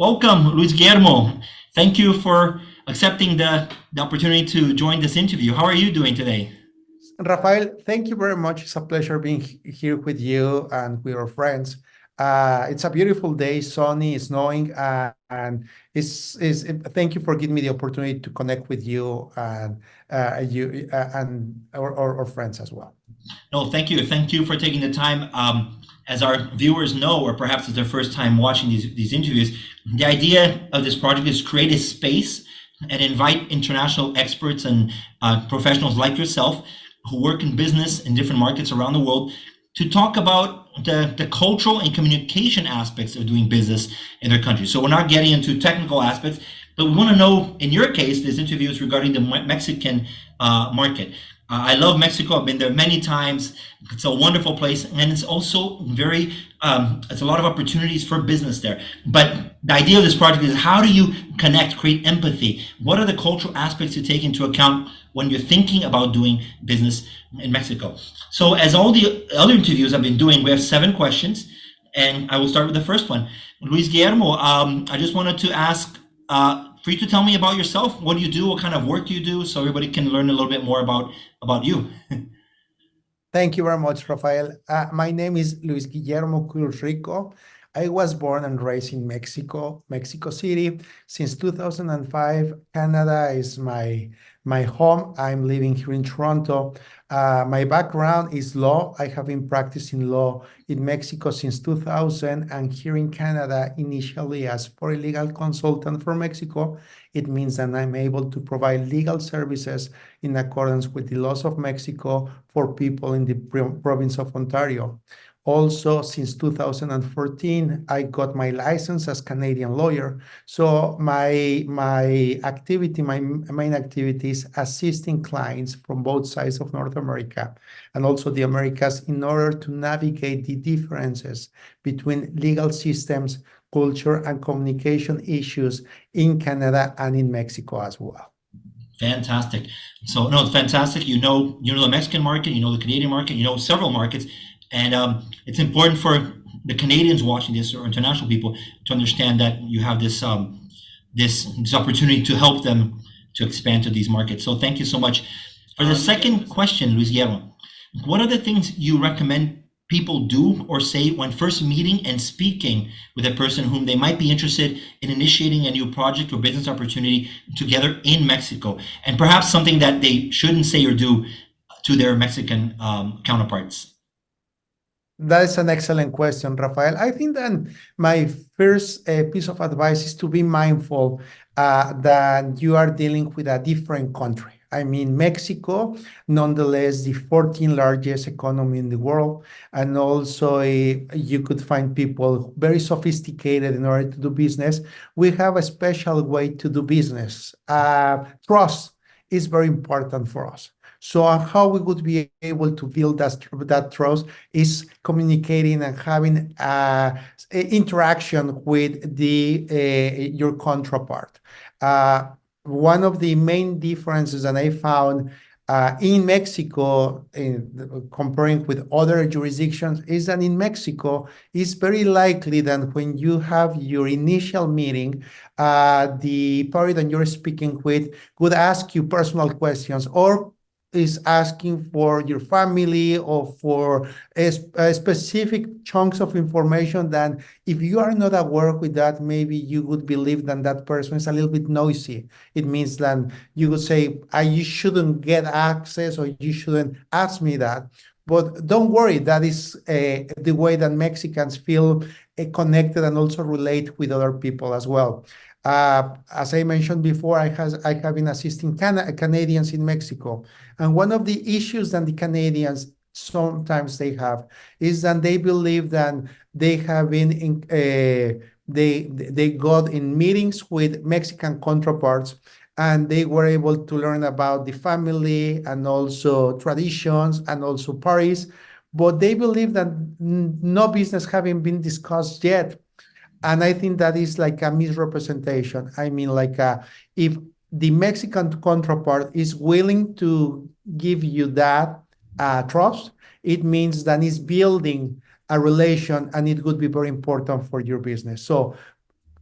Welcome, Luis Guillermo. Thank you for accepting the opportunity to join this interview. How are you doing today? Rafael, thank you very much. It's a pleasure being here with you and with our friends. It's a beautiful day, sunny, snowing, and thank you for giving me the opportunity to connect with you and you and our friends as well. No, thank you. Thank you for taking the time. As our viewers know, or perhaps it's their first time watching these interviews, the idea of this project is create a space and invite international experts and professionals like yourself who work in business in different markets around the world to talk about the cultural and communication aspects of doing business in their country. So we're not getting into technical aspects, but we want to know, in your case, this interview is regarding the Mexican market. I love Mexico. I've been there many times. It's a wonderful place, and it's also very. It's a lot of opportunities for business there. But the idea of this project is how do you connect, create empathy? What are the cultural aspects to take into account when you're thinking about doing business in Mexico? So, as all the other interviews I've been doing, we have 7 questions, and I will start with the first one. Luis Guillermo, I just wanted to ask. For you to tell me about yourself. What do you do? What kind of work do you do? So everybody can learn a little bit more about you. Thank you very much, Rafael. My name is Luis Guillermo Cruz Rico. I was born and raised in Mexico, Mexico City. Since 2005, Canada is my home. I'm living here in Toronto. My background is law. I have been practicing law in Mexico since 2000 and here in Canada initially as foreign legal consultant for Mexico. It means that I'm able to provide legal services in accordance with the laws of Mexico for people in the province of Ontario. Also, since 2014, I got my license as Canadian lawyer. So my activity, my main activity is assisting clients from both sides of North America and also the Americas in order to navigate the differences between legal systems, culture, and communication issues in Canada and in Mexico as well. Fantastic. So no, it's fantastic. You know the Mexican market. You know the Canadian market. You know several markets, and it's important for the Canadians watching this or international people to understand that you have this opportunity to help them to expand to these markets. So thank you so much. For the second question, Luis Guillermo, what are the things you recommend people do or say when first meeting and speaking with a person whom they might be interested in initiating a new project or business opportunity together in Mexico? And perhaps something that they shouldn't say or do to their Mexican counterparts. That is an excellent question, Rafael. I think that my first piece of advice is to be mindful that you are dealing with a different country. I mean, Mexico, nonetheless, the 14th largest economy in the world. And also, you could find people very sophisticated in order to do business. We have a special way to do business. Trust is very important for us. So how we would be able to build that trust is communicating and having interaction with your counterpart. One of the main differences that I found in Mexico, comparing with other jurisdictions, is that in Mexico, it's very likely that when you have your initial meeting, the party that you're speaking with would ask you personal questions or is asking for your family or for a specific chunks of information that if you are not aware with that, maybe you would believe that that person is a little bit noisy. It means that you would say, you shouldn't get access or you shouldn't ask me that. But don't worry, that is the way that Mexicans feel connected and also relate with other people as well. As I mentioned before, I have been assisting Canadians in Mexico. And one of the issues that the Canadians sometimes they have is that they believe that they have been they got in meetings with Mexican counterparts and they were able to learn about the family and also traditions and also parties, but they believe that no business having been discussed yet. And I think that is like a misrepresentation. I mean, like if the Mexican counterpart is willing to give you that trust, it means that it's building a relation and it would be very important for your business. So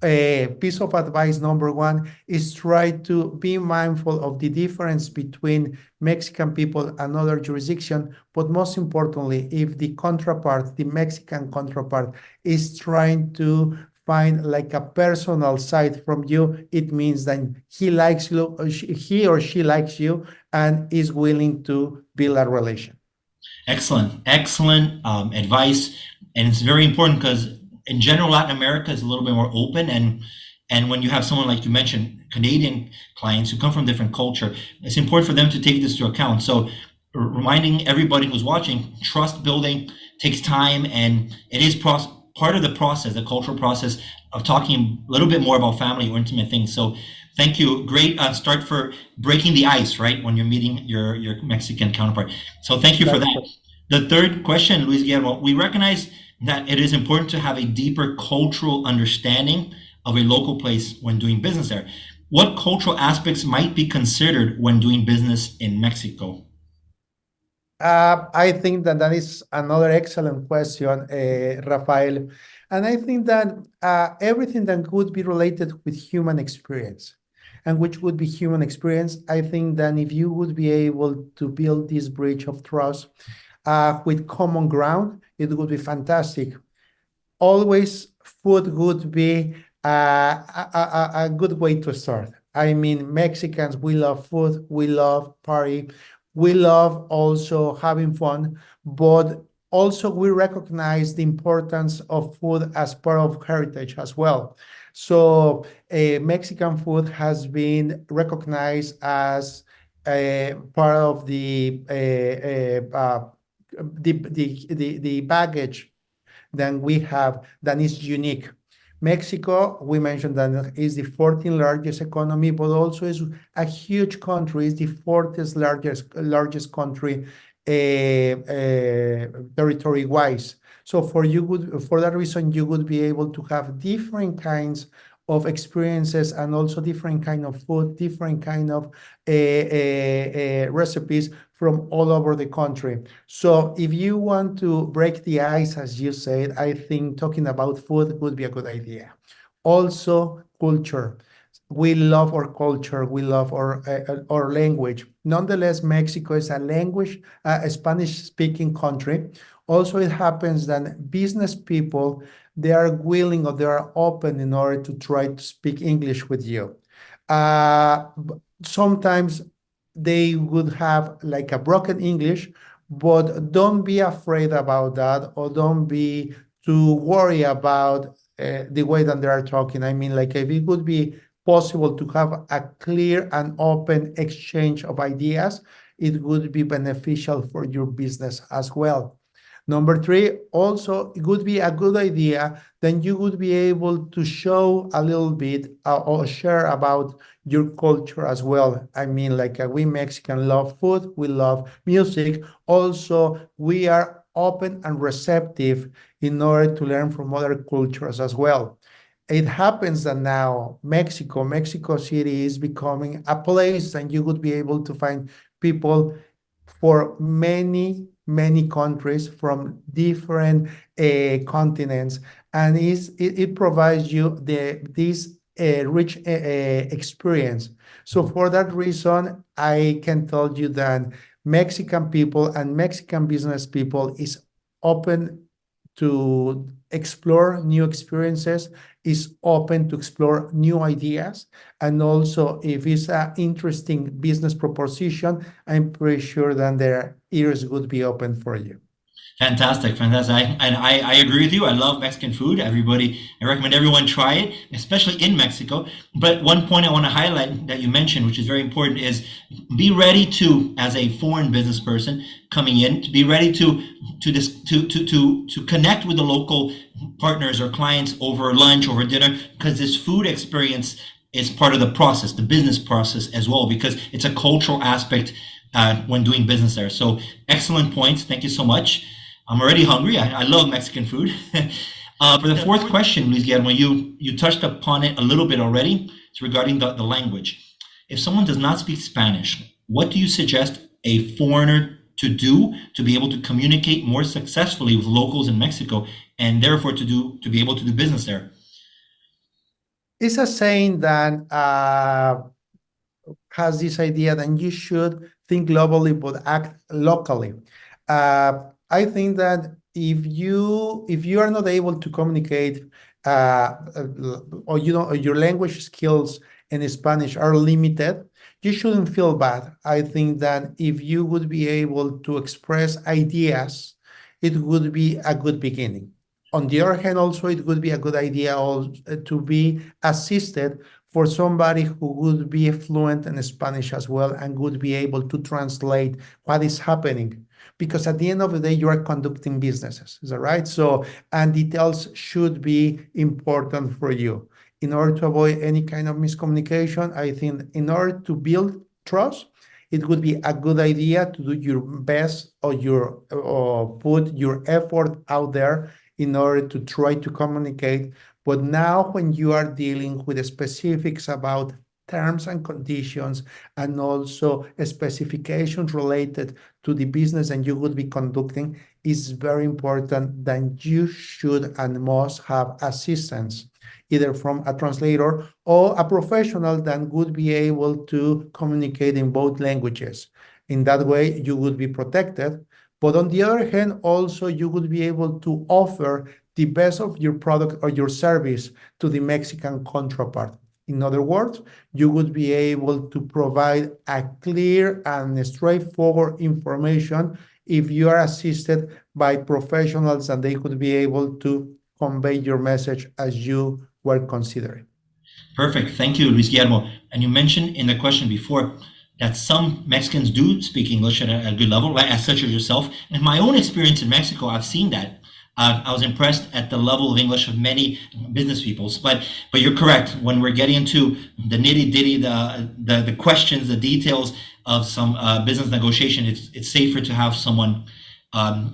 piece of advice number one is try to be mindful of the difference between Mexican people and other jurisdiction, but most importantly, if the counterpart, the Mexican counterpart, is trying to find like a personal side from you, it means that he likes you, he or she likes you, and is willing to build a relation. Excellent, excellent advice, and it's very important because in general Latin America is a little bit more open, and when you have someone like you mentioned, Canadian clients who come from different culture, it's important for them to take this into account. So, reminding everybody who's watching, trust building takes time, and it is part of the process, the cultural process of talking a little bit more about family or intimate things. So, thank you. Great start for breaking the ice, right, when you're meeting your Mexican counterpart. So, thank you for that. The third question, Luis Guillermo, we recognize that it is important to have a deeper cultural understanding of a local place when doing business there. What cultural aspects might be considered when doing business in Mexico? I think that that is another excellent question, Rafael. And I think that everything that would be related with human experience, and which would be human experience, I think that if you would be able to build this bridge of trust with common ground, it would be fantastic. Always food would be a good way to start. I mean, Mexicans, we love food, we love party, we love also having fun, but also we recognize the importance of food as part of heritage as well. So Mexican food has been recognized as a part of the baggage that we have that is unique. Mexico, we mentioned that is the 14th largest economy, but also is a huge country. It's the fourth largest country territory-wise. So for that reason, you would be able to have different kinds of experiences and also different kind of food, different kind of recipes from all over the country. So if you want to break the ice, as you said, I think talking about food would be a good idea. Also, culture. We love our culture. We love our language. Nonetheless, Mexico is a Spanish-speaking country. Also, it happens that business people, they are willing or they are open in order to try to speak English with you. Sometimes they would have like a broken English, but don't be afraid about that, or don't be too worried about the way that they are talking. I mean, like if it would be possible to have a clear and open exchange of ideas, it would be beneficial for your business as well. Number three, also, it would be a good idea, then you would be able to show a little bit or share about your culture as well. I mean, like we Mexicans love food, we love music. Also, we are open and receptive in order to learn from other cultures as well. It happens that now Mexico City is becoming a place, and you would be able to find people for many countries from different continents, and it provides you this rich experience. So for that reason, I can tell you that Mexican people and Mexican business people is open to explore new experiences, is open to explore new ideas, and also if it's an interesting business proposition, I'm pretty sure that their ears would be open for you. Fantastic, fantastic. I agree with you. I love Mexican food. I recommend everyone try it, especially in Mexico. But one point I want to highlight that you mentioned, which is very important, is be ready to, as a foreign business person coming in, to be ready to connect with the local partners or clients over lunch, over dinner, because this food experience is part of the process, the business process as well, because it's a cultural aspect when doing business there. So excellent points. Thank you so much. I'm already hungry. I love Mexican food. For the fourth question, Luis Guillermo, you touched upon it a little bit already. It's regarding the language. If someone does not speak Spanish, what do you suggest a foreigner to do to be able to communicate more successfully with locals in Mexico, and therefore to be able to do business there? It's a saying that has this idea that you should think globally but act locally. I think that if you are not able to communicate or you know or your language skills in Spanish are limited, you shouldn't feel bad. I think that if you would be able to express ideas, it would be a good beginning. On the other hand, also it would be a good idea to be assisted for somebody who would be fluent in Spanish as well and would be able to translate what is happening. Because at the end of the day, you are conducting businesses, is that right? So, and details should be important for you. In order to avoid any kind of miscommunication, I think in order to build trust, it would be a good idea to do your best or put your effort out there in order to try to communicate. But now when you are dealing with the specifics about terms and conditions and also specifications related to the business that you would be conducting, it's very important that you should and must have assistance, either from a translator or a professional that would be able to communicate in both languages. In that way, you would be protected. But on the other hand, also you would be able to offer the best of your product or your service to the Mexican counterpart. In other words, you would be able to provide a clear and straightforward information if you are assisted by professionals and they could be able to convey your message as you were considering. Perfect. Thank you, Luis Guillermo. And you mentioned in the question before that some Mexicans do speak English at a good level, right? As such as yourself. In my own experience in Mexico, I've seen that. I was impressed at the level of English of many business peoples. But you're correct. When we're getting into the nitty ditty, the questions, the details of some business negotiation, it's safer to have someone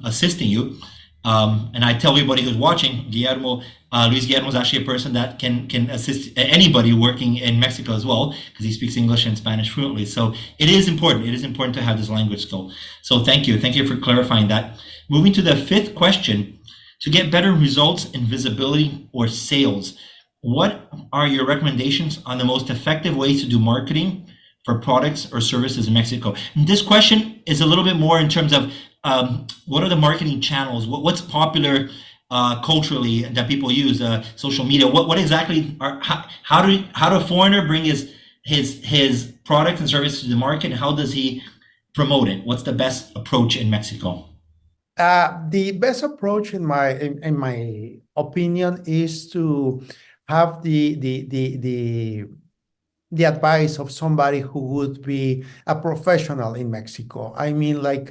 assisting you. And I tell everybody who's watching, Luis Guillermo is actually a person that can assist anybody working in Mexico as well, because he speaks English and Spanish fluently. So it is important. It is important to have this language skill. So thank you. Thank you for clarifying that. Moving to the fifth question, to get better results in visibility or sales, what are your recommendations on the most effective ways to do marketing for products or services in Mexico? And this question is a little bit more in terms of what are the marketing channels? What's popular culturally that people use? Social media. What exactly are how do a foreigner bring his products and services to the market? And how does he promote it? What's the best approach in Mexico? The best approach, in my opinion, is to have the advice of somebody who would be a professional in Mexico. I mean, like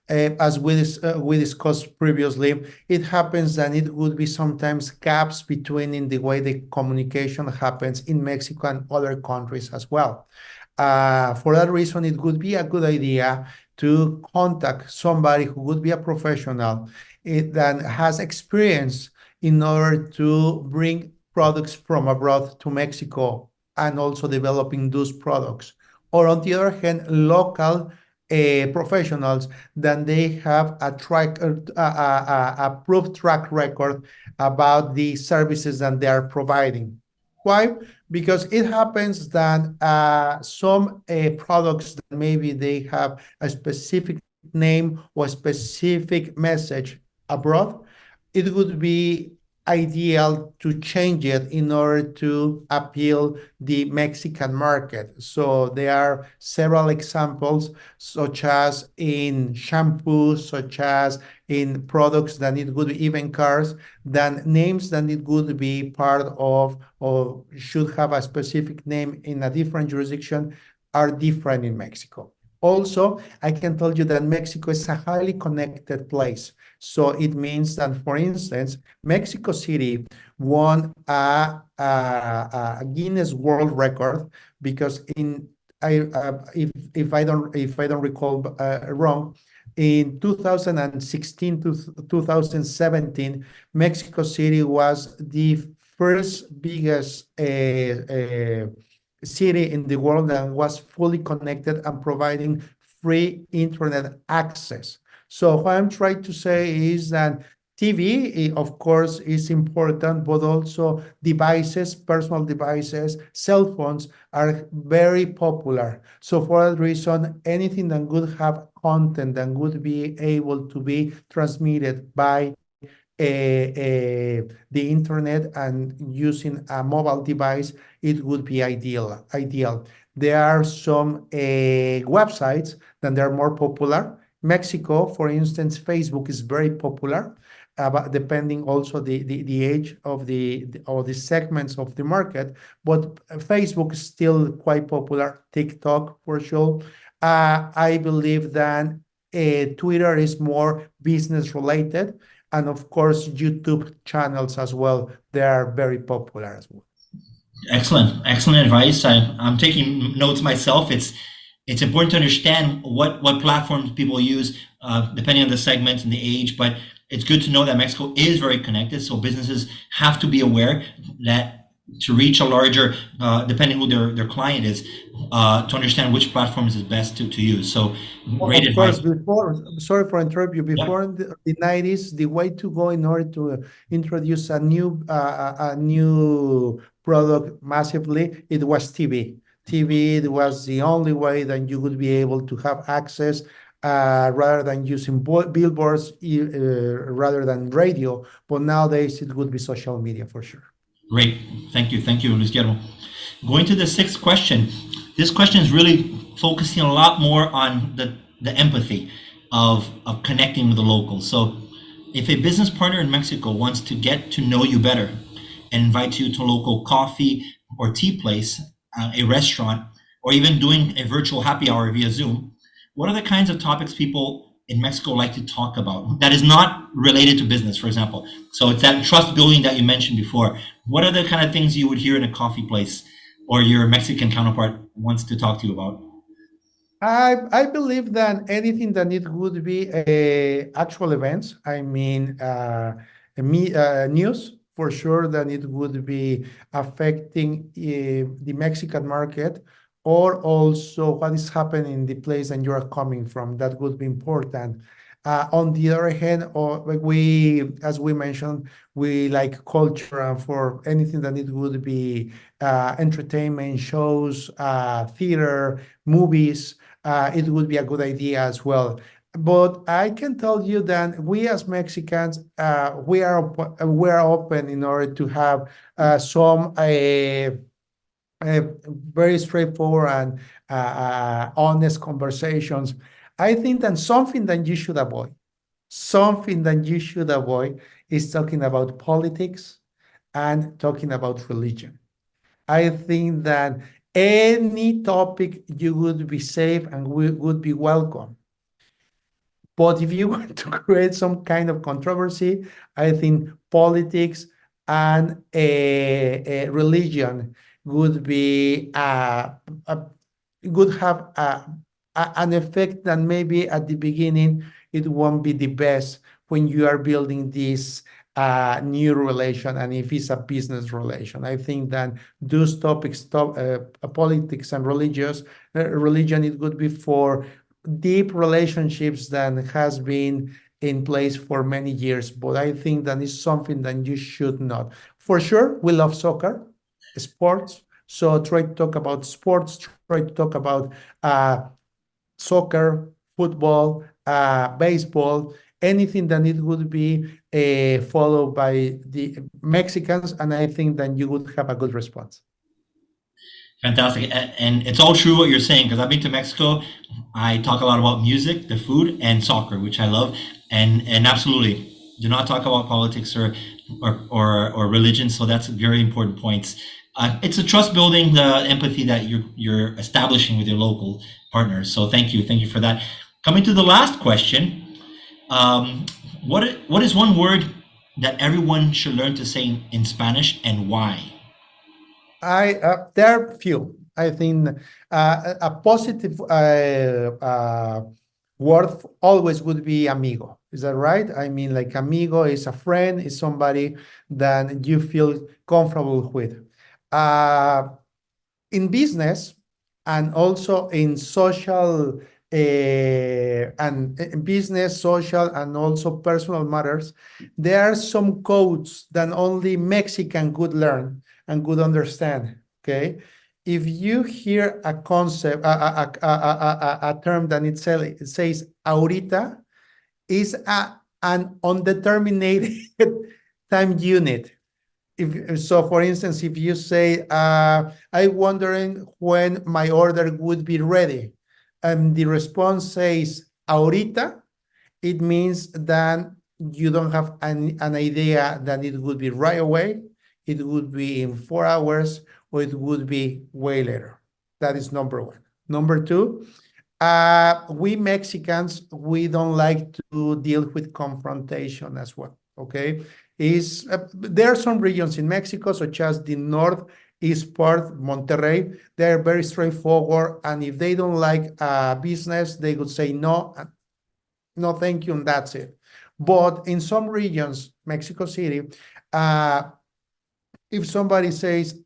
as we discussed previously, it happens that it would be sometimes gaps between in the way the communication happens in Mexico and other countries as well. For that reason, it would be a good idea to contact somebody who would be a professional that has experience in order to bring products from abroad to Mexico and also developing those products. Or on the other hand, local professionals that they have a proof track record about the services that they are providing. Why? Because it happens that some products that maybe they have a specific name or a specific message abroad, it would be ideal to change it in order to appeal the Mexican market. So there are several examples, such as in shampoo, such as in products that it would be even cars, that names that it would be part of or should have a specific name in a different jurisdiction are different in Mexico. Also, I can tell you that Mexico is a highly connected place. So it means that, for instance, Mexico City won a Guinness World Record because if I don't recall wrong, in 2016 to 2017, Mexico City was the first biggest city in the world that was fully connected and providing free internet access. So what I'm trying to say is that TV, of course, is important, but also devices, personal devices, cell phones are very popular. So for that reason, anything that would have content that would be able to be transmitted by the internet and using a mobile device, it would be ideal. There are some websites that are more popular. Mexico, for instance, Facebook is very popular, but depending also the age of the segments of the market. But Facebook is still quite popular. TikTok for sure. I believe that Twitter is more business related, and of course YouTube channels as well. They are very popular as well. Excellent advice. I'm taking notes myself. It's important to understand what platforms people use, depending on the segment and the age. But it's good to know that Mexico is very connected. So businesses have to be aware that to reach a larger, depending who their client is, to understand which platforms is best to use. So great Of course, advice. sorry for interrupt you. Yeah, Before in the 90s, the way to go in order to introduce a new product massively, it was TV. TV, it was the only way that you would be able to have access, rather than using billboards, rather than radio. But nowadays, it would be social media for sure. great. Thank you, Luis Guillermo. Going to the sixth question. This question is really focusing a lot more on the empathy of connecting with the locals. So if a business partner in Mexico wants to get to know you better and invite you to a local coffee or tea place, a restaurant, or even doing a virtual happy hour via Zoom, what are the kinds of topics people in Mexico like to talk about that is not related to business, for example? So it's that trust building that you mentioned before. What are the kind of things you would hear in a coffee place or your Mexican counterpart wants to talk to you about? I believe that anything that it would be actual events, I mean, news for sure, that it would be affecting the Mexican market, or also what is happening in the place that you are coming from. That would be important. On the other hand, or like as we mentioned, we like culture, and for anything that it would be entertainment, shows, theater, movies, it would be a good idea as well. But I can tell you that we as Mexicans, we are open in order to have some very straightforward and honest conversations. I think that something that you should avoid is talking about politics and talking about religion. I think that any topic you would be safe and would be welcome. But if you want to create some kind of controversy, I think politics and religion would be would have an effect that maybe at the beginning it won't be the best when you are building this new relation, and if it's a business relation. I think that those topics, politics and religion, it would be for deep relationships that has been in place for many years. But I think that is something that you should not. For sure, we love soccer, sports. So try to talk about sports, try to talk about soccer, football, baseball, anything that it would be followed by the Mexicans, and I think that you would have a good response. Fantastic. And it's all true what you're saying, because I've been to Mexico. I talk a lot about music, the food, and soccer, which I love. And absolutely, do not talk about politics or religion. So that's very important points. It's a trust building, the empathy that you're establishing with your local partners. So thank you for that. Coming to the last question, what is one word that everyone should learn to say in Spanish, and why? There are few. I think a positive word always would be amigo. Is that right? I mean, like amigo is a friend, is somebody that you feel comfortable with. In business and also in social and business, social, and also personal matters, there are some codes that only Mexican could learn and could understand. Okay, if you hear a concept, a term that it says ahorita, is an undetermined time unit. If so, for instance, if you say, I'm wondering when my order would be ready, and the response says ahorita, it means that you don't have an idea that it would be right away, it would be in 4 hours, or it would be way later. That is number one. Number two, we Mexicans, we don't like to deal with confrontation as well. Okay, there are some regions in Mexico, such as the northeast part, Monterrey. They're very straightforward, and if they don't like business, they would say no, no, thank you, and that's it. But in some regions, Mexico City, if somebody says,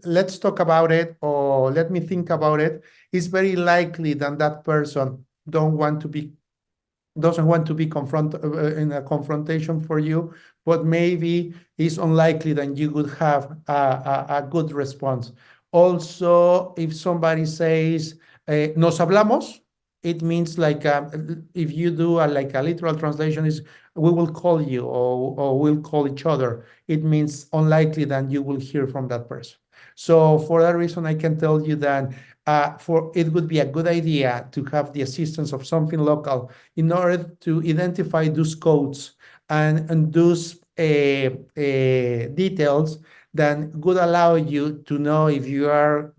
let's talk about it, or let me think about it, it's very likely that that person doesn't want to be in a confrontation for you, but maybe it's unlikely that you would have a good response. Also, if somebody says, nos hablamos, it means like, if you do like a literal translation is, we will call you, or we'll call each other. It means unlikely that you will hear from that person. So for that reason, I can tell you that it would be a good idea to have the assistance of something local in order to identify those codes and those details that would allow you to know if you are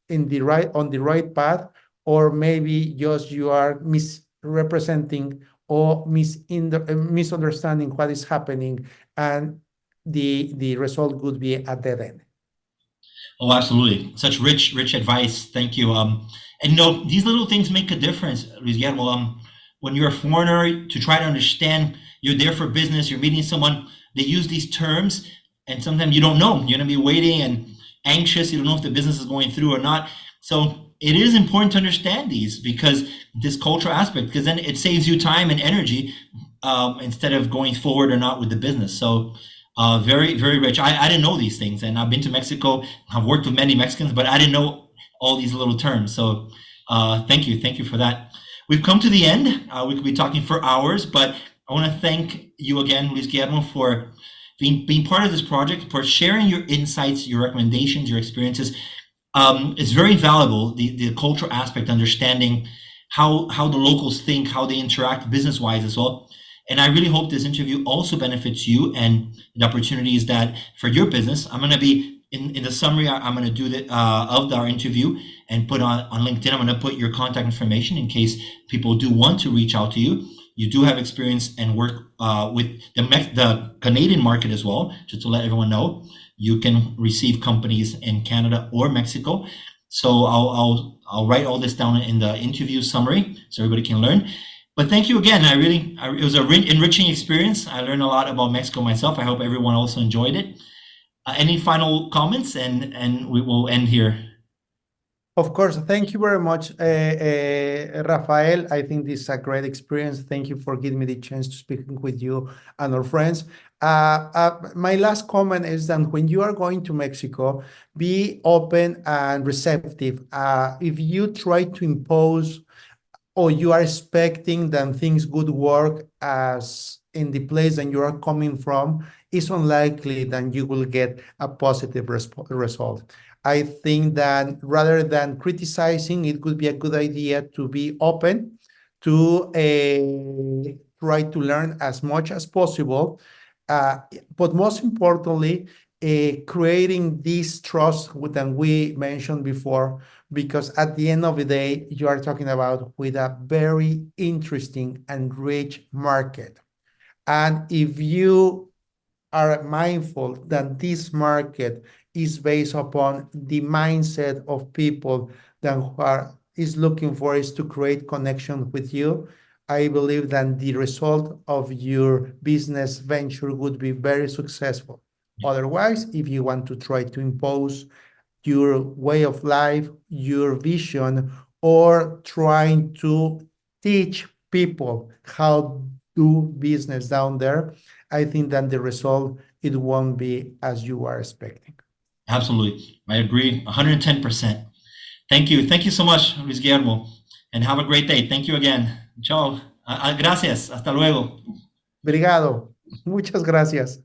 on the right path, or maybe just you are misrepresenting or misunderstanding what is happening, and the result would be a dead end. Oh, absolutely. Such rich advice. Thank you. And these little things make a difference, Luis Guillermo. When you're a foreigner, to try to understand, you're there for business, you're meeting someone, they use these terms, and sometimes you don't know. You're going to be waiting and anxious. You don't know if the business is going through or not. So it is important to understand these, because this cultural aspect, because then it saves you time and energy, instead of going forward or not with the business. So very, very rich. I didn't know these things, and I've been to Mexico. I've worked with many Mexicans, but I didn't know all these little terms. So thank you for that. We've come to the end. We could be talking for hours, but I want to thank you again, Luis Guillermo, for being part of this project, for sharing your insights, your recommendations, your experiences. It's very valuable, the cultural aspect, understanding how the locals think, how they interact business-wise as well. And I really hope this interview also benefits you and the opportunities that for your business. I'm going to be in the summary. I'm going to do of our interview and put on LinkedIn. I'm going to put your contact information in case people do want to reach out to you. You do have experience and work with the Canadian market as well, just to let everyone know. You can receive companies in Canada or Mexico. So I'll write all this down in the interview summary so everybody can learn. But thank you again. It was a enriching experience. I learned a lot about Mexico myself. I hope everyone also enjoyed it. Any final comments, and we will end here. Of course, thank you very much, Rafael. I think this is a great experience. Thank you for giving me the chance to speak with you and our friends. My last comment is that when you are going to Mexico, be open and receptive. If you try to impose, or you are expecting that things would work as in the place that you are coming from, it's unlikely that you will get a positive result. I think that rather than criticizing, it would be a good idea to be open, to try to learn as much as possible, but most importantly, creating this trust that we mentioned before, because at the end of the day, you are talking about with a very interesting and rich market. And if you are mindful that this market is based upon the mindset of people that is looking for is to create connection with you, I believe that the result of your business venture would be very successful. Otherwise, if you want to try to impose your way of life, your vision, or trying to teach people how do business down there, I think that the result, it won't be as you are expecting. Absolutely. I agree 110%. Thank you. Thank you so much, Luis Guillermo. And have a great day. Thank you again. Chao. Gracias. Hasta luego. Obrigado. Muchas gracias.